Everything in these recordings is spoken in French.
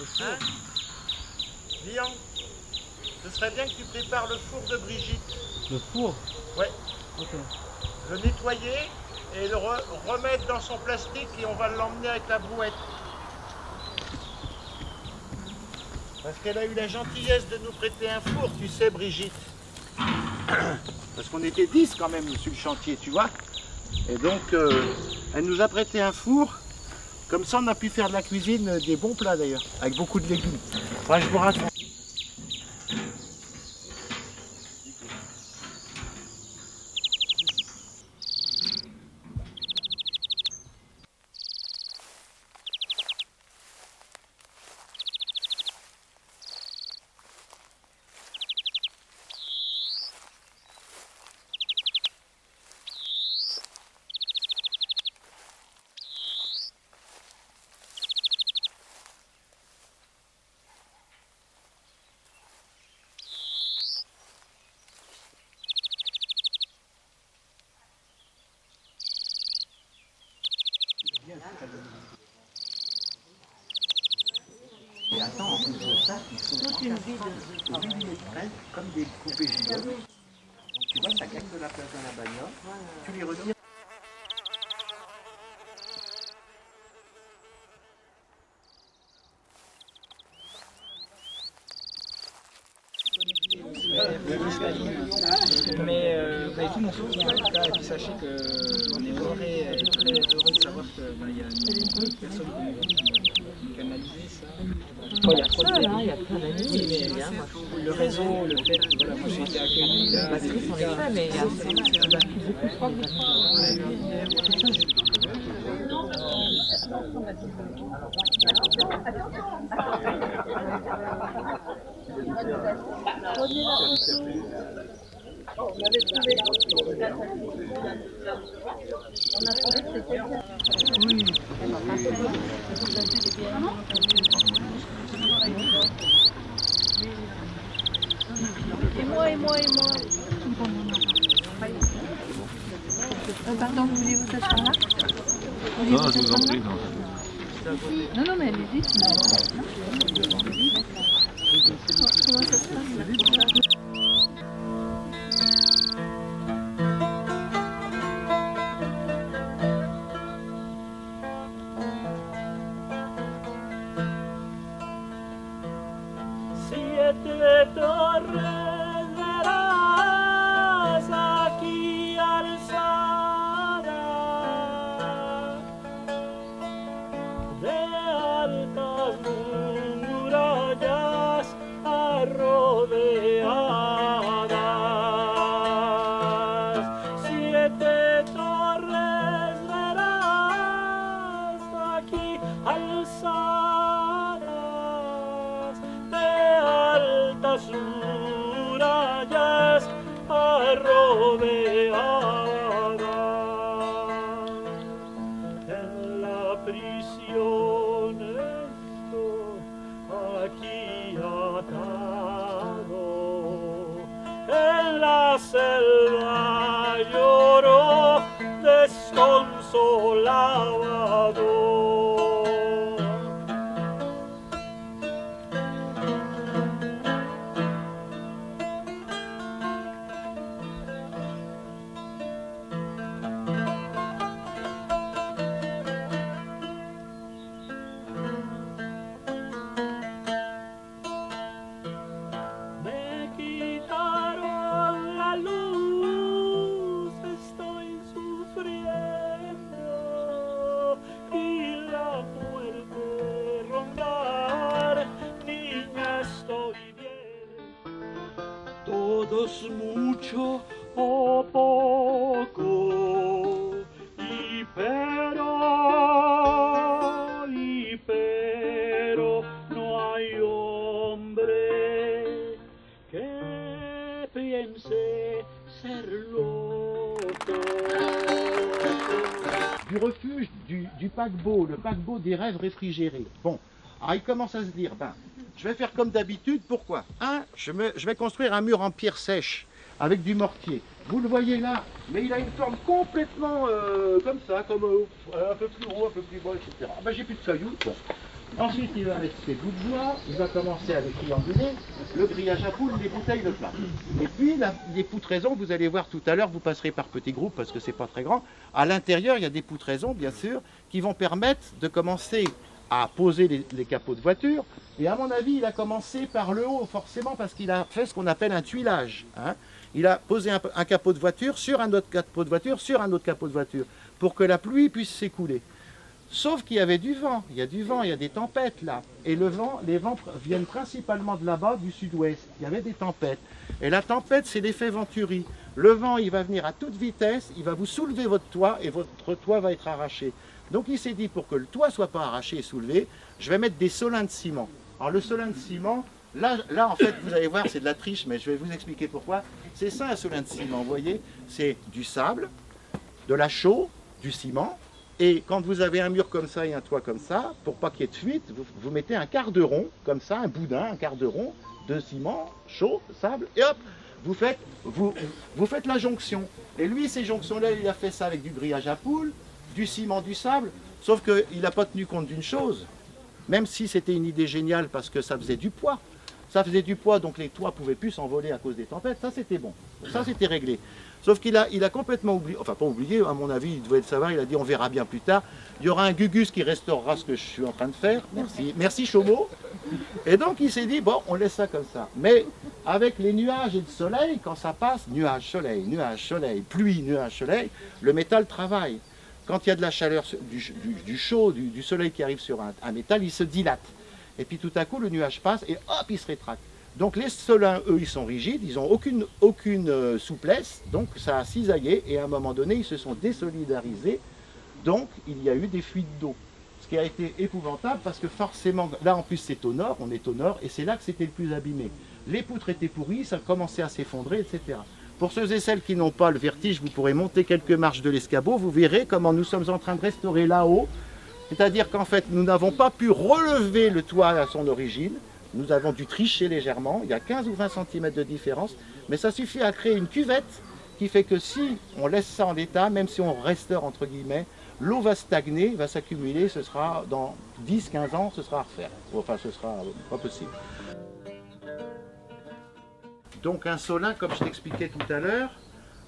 Hein? Lian, ce serait bien que tu prépares le four de Brigitte. Le four? Ouais. Ok. Le nettoyer et le remettre dans son plastique et on va l'emmener avec la brouette. Parce qu'elle a eu la gentillesse de nous prêter un four, tu sais Brigitte. Parce qu'on était 10 quand même sur le chantier, tu vois. Et donc, elle nous a prêté un four. Comme ça, on a pu faire de la cuisine, des bons plats d'ailleurs, avec beaucoup de légumes. Enfin, je vous raconte. Et attends, en plus de ça, ils sont toute une vie de comme des poupées gigottes. Donc tu vois, ça gagne de la place dans la bagnole, tu les retires. Mais tout mon soutien en tout cas, et puis sachez qu'on est honoré et très heureux de savoir qu'il y a une personne qui canalise ça. Bon, il y a trop de il y a plein d'amis. Oui, mais le réseau, le fait que voilà, moi j'ai été accueilli là. Parce que c'est fait, mais il y a beaucoup. Et moi. Pardon, voulez-vous s'asseoir là? Non, je vous en prie. Non, mais allez-y. Comment ça se passe? Siete torres verás aquí alzadas de altas murallas rodeadas. Siete torres verás aquí alzadas de altas murallas rodeadas. En la prisión estoy aquí atado, en la selva lloro desconsolado. Me quitaron la luz, estoy sufriendo y la muerte rondar, niña estoy bien. Todos mucho o poco, y pero no hay hombre que piense ser loco. Du refuge du paquebot, le paquebot des rêves réfrigérés. Bon, alors il commence à se dire, je vais faire comme d'habitude, pourquoi? Je vais construire un mur en pierre sèche, avec du mortier. Vous le voyez là, mais il a une forme complètement comme ça, comme un peu plus haut, un peu plus bas, etc. J'ai plus de cailloux. Bon. Ensuite, il va mettre ses bouts de bois, il va commencer à les trianguler, le grillage à poules, les bouteilles de plat. Et puis, les poutraisons, vous allez voir tout à l'heure, vous passerez par petits groupes parce que c'est pas très grand. À l'intérieur, il y a des poutraisons, bien sûr, qui vont permettre de commencer à poser les capots de voiture. Et à mon avis, il a commencé par le haut, forcément, parce qu'il a fait ce qu'on appelle un tuilage. Hein. Il a posé un capot de voiture sur un autre capot de voiture, sur un autre capot de voiture, pour que la pluie puisse s'écouler. Sauf qu'il y avait du vent, il y a du vent, il y a des tempêtes là. Et le vent, les vents viennent principalement de là-bas, du sud-ouest. Il y avait des tempêtes. Et la tempête, c'est l'effet Venturi. Le vent, il va venir à toute vitesse, il va vous soulever votre toit et votre toit va être arraché. Donc il s'est dit, pour que le toit ne soit pas arraché et soulevé, je vais mettre des solins de ciment. Alors le solin de ciment, là en fait, vous allez voir, c'est de la triche, mais je vais vous expliquer pourquoi. C'est ça un solin de ciment, vous voyez, c'est du sable, de la chaux, du ciment. Et quand vous avez un mur comme ça et un toit comme ça, pour pas qu'il y ait de fuite, vous mettez un quart de rond, comme ça, un boudin, un quart de rond, de ciment, chaud, sable, et hop, vous faites la jonction. Et lui, ces jonctions-là, il a fait ça avec du grillage à poules, du ciment, du sable, sauf qu'il n'a pas tenu compte d'une chose, même si c'était une idée géniale parce que ça faisait du poids. Ça faisait du poids, donc les toits ne pouvaient plus s'envoler à cause des tempêtes, ça c'était bon, ça c'était réglé. Sauf qu'il a complètement oublié, enfin pas oublié, à mon avis, il devait le savoir, il a dit on verra bien plus tard. Il y aura un Gugus qui restaurera ce que je suis en train de faire, merci Chomo. Et donc il s'est dit, bon, on laisse ça comme ça. Mais avec les nuages et le soleil, quand ça passe, nuage, soleil, pluie, nuage, soleil, le métal travaille. Quand il y a de la chaleur, du chaud, du soleil qui arrive sur un métal, il se dilate. Et puis tout à coup, le nuage passe et hop, il se rétracte. Donc les solins, eux, ils sont rigides, ils n'ont aucune souplesse, donc ça a cisaillé et à un moment donné, ils se sont désolidarisés. Donc il y a eu des fuites d'eau. Ce qui a été épouvantable parce que forcément, là en plus c'est au nord, on est au nord, et c'est là que c'était le plus abîmé. Les poutres étaient pourries, ça commençait à s'effondrer, etc. Pour ceux et celles qui n'ont pas le vertige, vous pourrez monter quelques marches de l'escabeau, vous verrez comment nous sommes en train de restaurer là-haut. C'est-à-dire qu'en fait, nous n'avons pas pu relever le toit à son origine. Nous avons dû tricher légèrement. Il y a 15 ou 20 cm de différence. Mais ça suffit à créer une cuvette qui fait que si on laisse ça en l'état, même si on restaure entre guillemets, l'eau va stagner, va s'accumuler. Ce sera dans 10-15 ans, ce sera à refaire. Enfin, ce sera pas possible. Donc un solin, comme je t'expliquais tout à l'heure,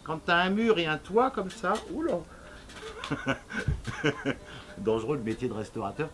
quand tu as un mur et un toit comme ça, oula, dangereux le métier de restaurateur.